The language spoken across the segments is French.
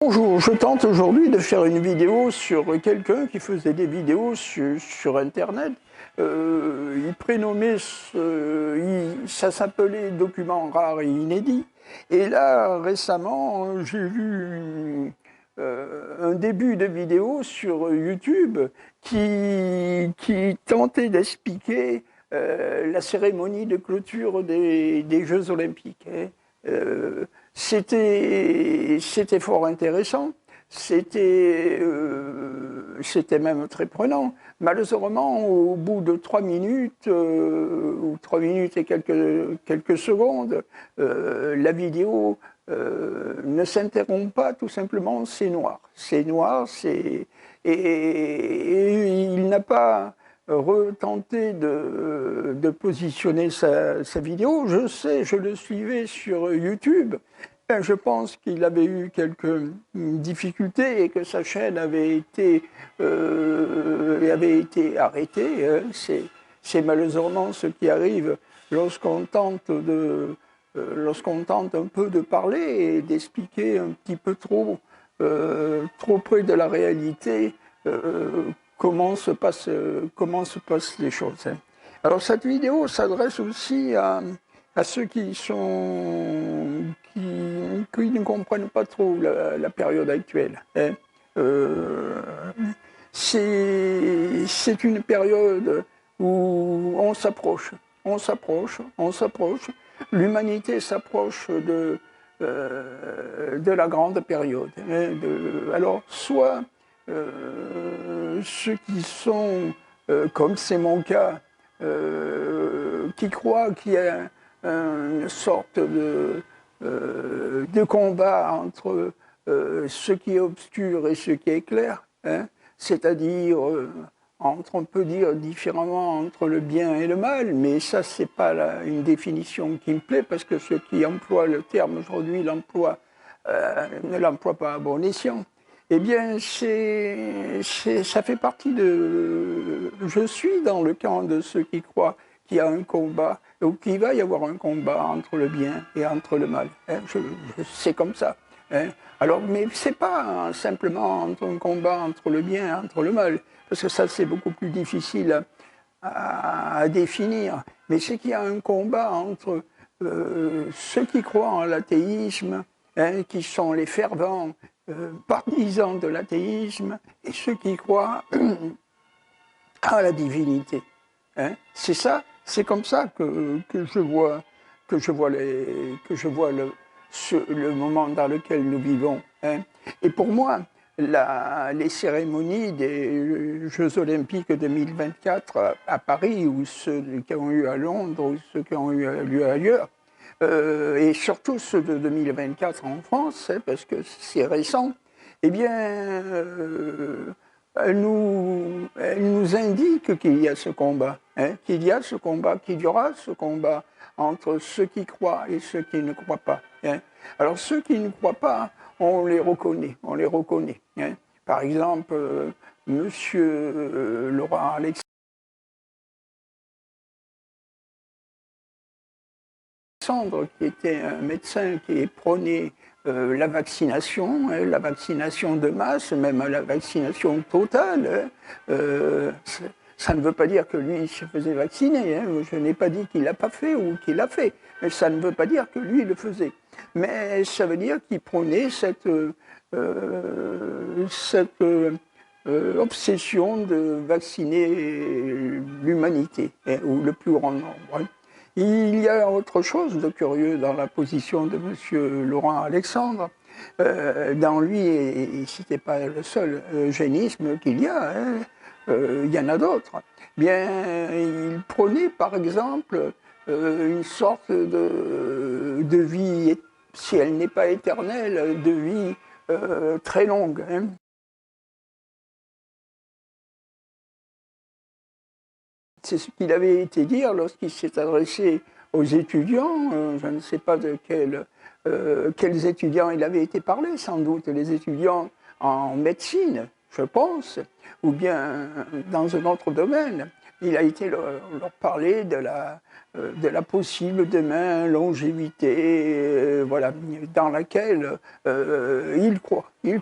Bonjour, je tente aujourd'hui de faire une vidéo sur quelqu'un qui faisait des vidéos sur Internet. Il prénommait, ça s'appelait Documents rares et inédits. Et là, récemment, j'ai vu un début de vidéo sur YouTube qui tentait d'expliquer la cérémonie de clôture des Jeux Olympiques. C'était fort intéressant, c'était même très prenant. Malheureusement, au bout de 3 minutes, ou 3 minutes et quelques secondes, la vidéo ne s'interrompt pas, tout simplement, c'est noir. C'est noir, et il n'a pas retenté de positionner sa vidéo. Je sais, je le suivais sur YouTube. Je pense qu'il avait eu quelques difficultés et que sa chaîne avait été arrêtée. C'est malheureusement ce qui arrive lorsqu'on tente un peu de parler et d'expliquer un petit peu trop près de la réalité comment se passent les choses. Alors cette vidéo s'adresse aussi à ceux qui ne comprennent pas trop la période actuelle. C'est une période où on s'approche. L'humanité s'approche de la grande période. Alors, soit ceux qui sont, comme c'est mon cas, qui croient qu'il y a une sorte de combat entre ce qui est obscur et ce qui est clair, c'est-à-dire, on peut dire différemment, entre le bien et le mal, mais ça, c'est pas une définition qui me plaît, parce que ceux qui emploient le terme aujourd'hui ne l'emploient pas à bon escient. Eh bien, ça fait partie de... Je suis dans le camp de ceux qui croient qu'il y a un combat, ou qu'il va y avoir un combat entre le bien et entre le mal. C'est comme ça. Alors, mais ce n'est pas simplement un combat entre le bien et entre le mal, parce que ça, c'est beaucoup plus difficile à définir. Mais c'est qu'il y a un combat entre ceux qui croient en l'athéisme, qui sont les fervents partisans de l'athéisme, et ceux qui croient à la divinité. C'est ça, c'est comme ça que je vois le moment dans lequel nous vivons. Et pour moi, les cérémonies des Jeux Olympiques 2024 à Paris, ou ceux qui ont eu à Londres, ou ceux qui ont eu lieu ailleurs, et surtout ceux de 2024 en France, parce que c'est récent, eh bien, elle nous indique qu'il y a ce combat, qu'il y aura ce combat entre ceux qui croient et ceux qui ne croient pas. Alors ceux qui ne croient pas, on les reconnaît. Par exemple, Monsieur Laurent Alexandre, qui était un médecin qui prônait la vaccination de masse, même la vaccination totale. Ça ne veut pas dire que lui se faisait vacciner. Je n'ai pas dit qu'il ne l'a pas fait ou qu'il l'a fait. Mais ça ne veut pas dire que lui le faisait. Mais ça veut dire qu'il prônait cette obsession de vacciner l'humanité, ou le plus grand nombre. Il y a autre chose de curieux dans la position de M. Laurent Alexandre. Dans lui, et ce n'était pas le seul eugénisme qu'il y a, il y en a d'autres. Bien, il prônait par exemple une sorte de vie, si elle n'est pas éternelle, de vie très longue. C'est ce qu'il avait été dire lorsqu'il s'est adressé aux étudiants. Je ne sais pas de quels étudiants il avait été parlé, sans doute les étudiants en médecine, je pense, ou bien dans un autre domaine. il a été leur parler de la possible demain longévité, voilà, dans laquelle il croit. Il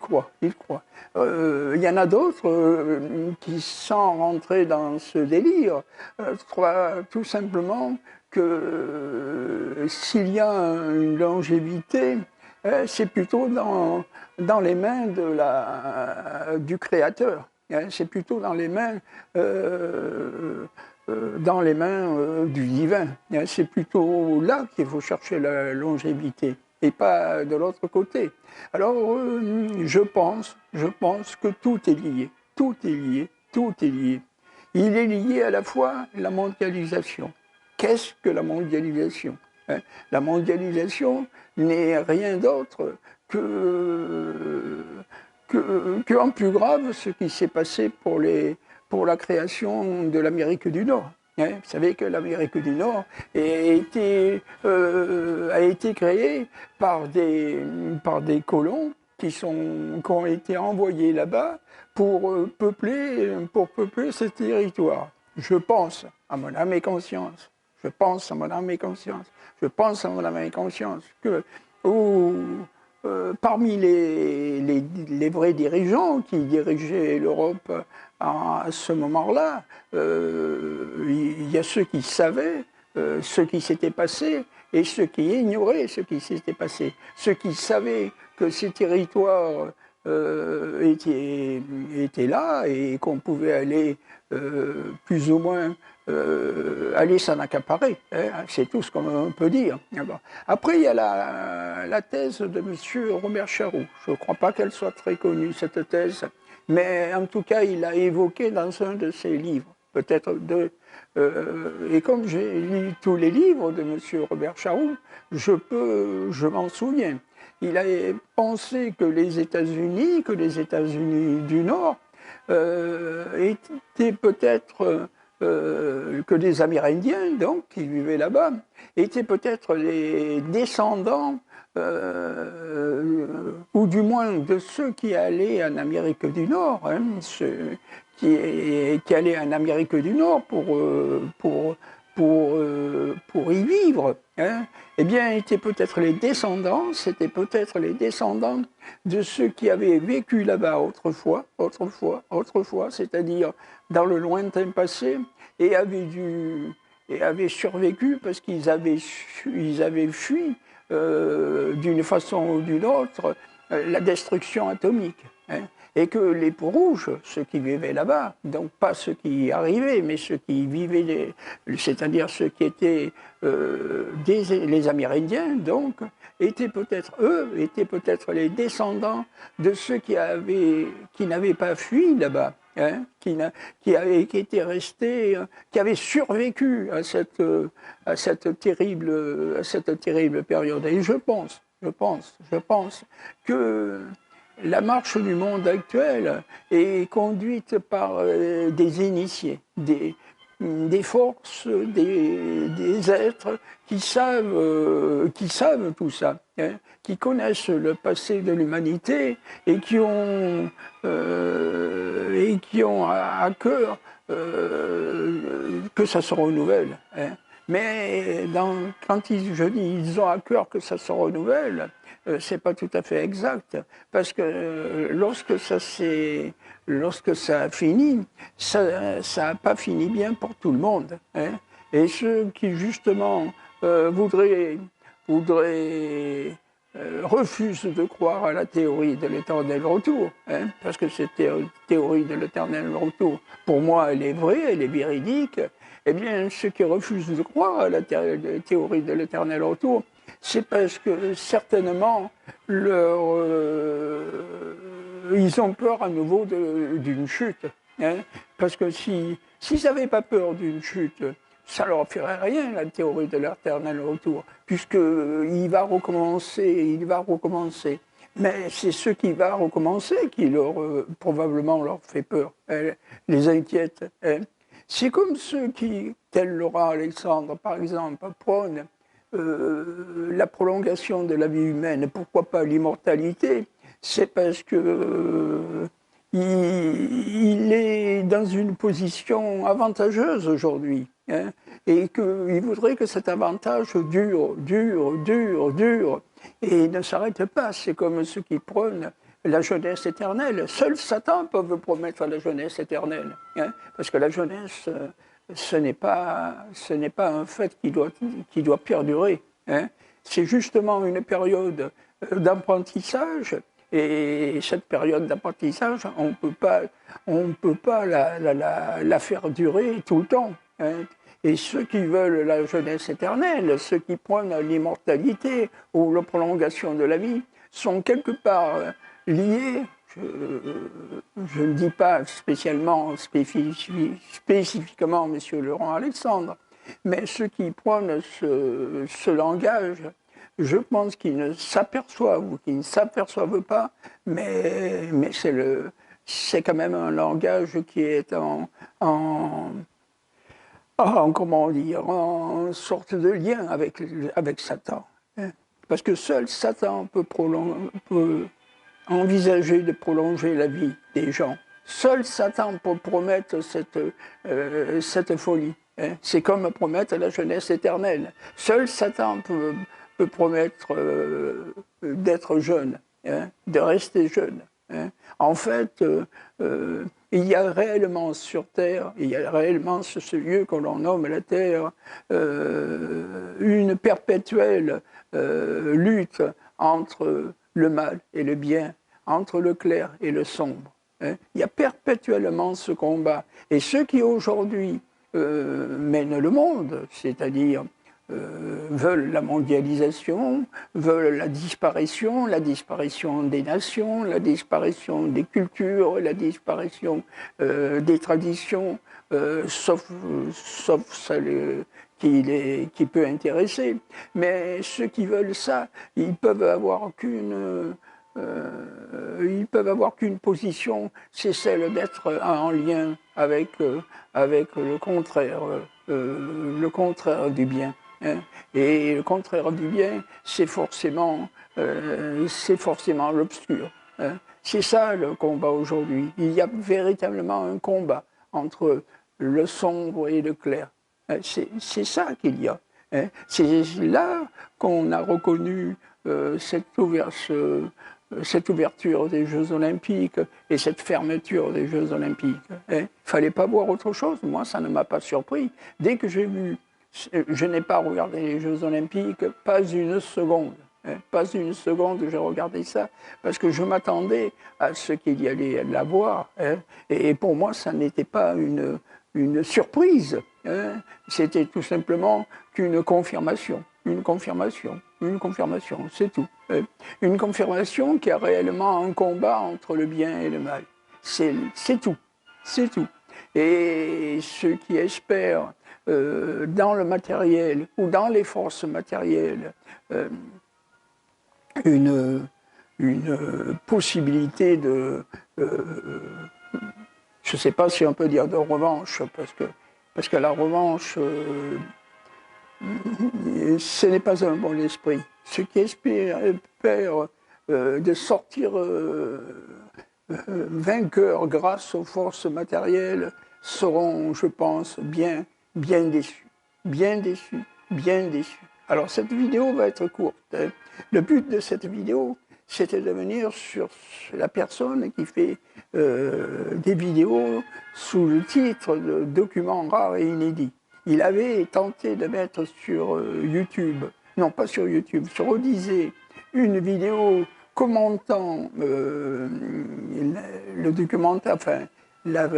y en a d'autres qui, sans rentrer dans ce délire, croient tout simplement que s'il y a une longévité, c'est plutôt dans les mains du Créateur. C'est plutôt dans les mains du divin. C'est plutôt là qu'il faut chercher la longévité et pas de l'autre côté. Alors, je pense que tout est lié. Tout est lié. Tout est lié. Il est lié à la fois à la mondialisation. Qu'est-ce que la mondialisation ? La mondialisation n'est rien d'autre qu'en plus grave ce qui s'est passé pour la création de l'Amérique du Nord. Vous savez que l'Amérique du Nord a été créée par des colons qui ont été envoyés là-bas pour peupler ce territoire. Je pense à mon âme et conscience. Je pense à mon âme et conscience que parmi les vrais dirigeants qui dirigeaient l'Europe à ce moment-là, il y a ceux qui savaient ce qui s'était passé et ceux qui ignoraient ce qui s'était passé. Ceux qui savaient que ces territoires étaient là et qu'on pouvait aller plus ou moins aller s'en accaparer. C'est tout ce qu'on peut dire. Après, il y a la thèse de M. Robert Charroux. Je ne crois pas qu'elle soit très connue, cette thèse, mais en tout cas, il l'a évoquée dans un de ses livres. Peut-être deux. Et comme j'ai lu tous les livres de M. Robert Charroux, je m'en souviens. Il a pensé que les États-Unis du Nord, étaient peut-être, que les Amérindiens, donc, qui vivaient là-bas, étaient peut-être les descendants, ou du moins de ceux qui allaient en Amérique du Nord, ceux qui allaient en Amérique du Nord pour y vivre, eh bien, c'était peut-être les descendants de ceux qui avaient vécu là-bas autrefois, c'est-à-dire dans le lointain passé, et avaient survécu parce qu'ils avaient fui d'une façon ou d'une autre la destruction atomique. Et que les peaux-rouges, ceux qui vivaient là-bas, donc pas ceux qui arrivaient, mais ceux qui vivaient, c'est-à-dire ceux qui étaient les Amérindiens, donc, étaient peut-être les descendants de ceux qui n'avaient pas fui là-bas, qui étaient restés, qui avaient survécu à cette terrible période. Et je pense que la marche du monde actuel est conduite par des initiés, des forces, des êtres qui savent tout ça, qui connaissent le passé de l'humanité et qui ont à cœur que ça se renouvelle. Mais quand ils ont à cœur que ça se renouvelle, c'est pas tout à fait exact, parce que lorsque ça a fini, ça n'a pas fini bien pour tout le monde. Et ceux qui justement refusent de croire à la théorie de l'éternel retour, parce que cette théorie de l'éternel retour, pour moi, elle est vraie, elle est véridique. Eh bien, ceux qui refusent de croire à la théorie de l'éternel retour, c'est parce que certainement ils ont peur à nouveau d'une chute. Parce que s'ils n'avaient pas peur d'une chute, ça ne leur ferait rien, la théorie de l'éternel retour, puisqu'il va recommencer. Mais c'est ce qui va recommencer qui probablement leur fait peur, les inquiète. C'est comme ceux qui, tel Laura Alexandre par exemple, prônent la prolongation de la vie humaine, pourquoi pas l'immortalité, c'est parce que il est dans une position avantageuse aujourd'hui, hein, et qu'il voudrait que cet avantage dure, dure, dure, dure, et ne s'arrête pas. C'est comme ceux qui prônent la jeunesse éternelle. Seul Satan peut promettre la jeunesse éternelle, hein, parce que la jeunesse, ce n'est pas un fait qui doit perdurer, hein. C'est justement une période d'apprentissage. Et cette période d'apprentissage, on peut pas la faire durer tout le temps, hein. Et ceux qui veulent la jeunesse éternelle, ceux qui prônent l'immortalité ou la prolongation de la vie, sont quelque part liés, je ne dis pas spécifiquement M. Laurent Alexandre, mais ceux qui prônent ce langage, je pense qu'ils ne s'aperçoivent ou qu'ils ne s'aperçoivent pas, mais c'est quand même un langage qui est comment dire, en sorte de lien avec Satan, hein. Parce que seul Satan peut envisager de prolonger la vie des gens. Seul Satan peut promettre cette folie, hein. C'est comme promettre la jeunesse éternelle. Seul Satan peut promettre d'être jeune, hein, de rester jeune, hein. En fait, il y a réellement sur Terre, il y a réellement sur ce lieu que l'on nomme la Terre, une perpétuelle lutte entre le mal et le bien, entre le clair et le sombre, hein. Il y a perpétuellement ce combat. Et ceux qui aujourd'hui mènent le monde, c'est-à-dire veulent la mondialisation, veulent la disparition des nations, la disparition des cultures, la disparition des traditions, sauf celle qui peut intéresser. Mais ceux qui veulent ça, ils peuvent avoir qu'une position, c'est celle d'être en lien avec le contraire du bien, hein. Et le contraire du bien, c'est forcément l'obscur, hein. C'est ça le combat aujourd'hui. Il y a véritablement un combat entre le sombre et le clair. C'est ça qu'il y a, hein. C'est là qu'on a reconnu cette ouverture des Jeux Olympiques et cette fermeture des Jeux Olympiques, hein. Il ne fallait pas voir autre chose. Moi, ça ne m'a pas surpris. Dès que j'ai vu, je n'ai pas regardé les Jeux Olympiques, pas une seconde. Hein, pas une seconde, j'ai regardé ça, parce que je m'attendais à ce qu'il y allait l'avoir, hein, et pour moi, ça n'était pas une surprise, hein, c'était tout simplement qu'une confirmation, c'est tout. Hein. Une confirmation qu'il y a réellement un combat entre le bien et le mal. C'est tout, c'est tout. Et ceux qui espèrent dans le matériel ou dans les forces matérielles une possibilité de, je ne sais pas si on peut dire de revanche, parce que la revanche, ce n'est pas un bon esprit. Ceux qui espèrent de sortir vainqueurs grâce aux forces matérielles seront, je pense, bien déçus. Bien déçus, bien déçus. Alors cette vidéo va être courte, hein. Le but de cette vidéo, c'était de venir sur la personne qui fait des vidéos sous le titre de documents rares et inédits. Il avait tenté de mettre sur YouTube, non pas sur YouTube, sur Odyssée, une vidéo commentant le documentaire, enfin, la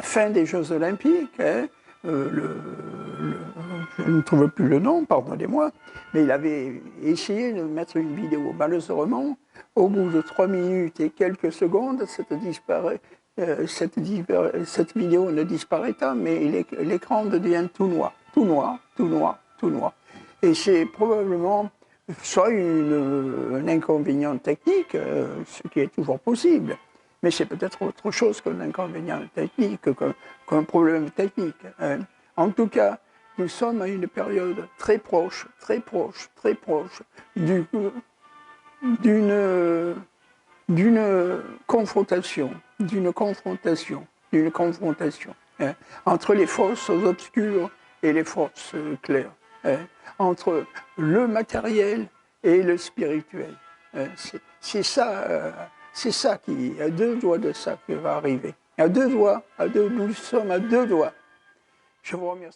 fin des Jeux Olympiques, hein, je ne trouve plus le nom, pardonnez-moi, mais il avait essayé de mettre une vidéo. Malheureusement, au bout de 3 minutes et quelques secondes, cette vidéo ne disparaît pas, mais l'écran devient tout noir, tout noir, tout noir, tout noir. Et c'est probablement soit un inconvénient technique, ce qui est toujours possible, mais c'est peut-être autre chose qu'un inconvénient technique, qu'un problème technique, hein. En tout cas, nous sommes à une période très proche d'une d'une confrontation, hein, entre les forces obscures et les forces claires, hein, entre le matériel et le spirituel. Hein. C'est ça qui, à deux doigts de ça qui va arriver. À deux doigts, nous sommes à deux doigts. Je vous remercie.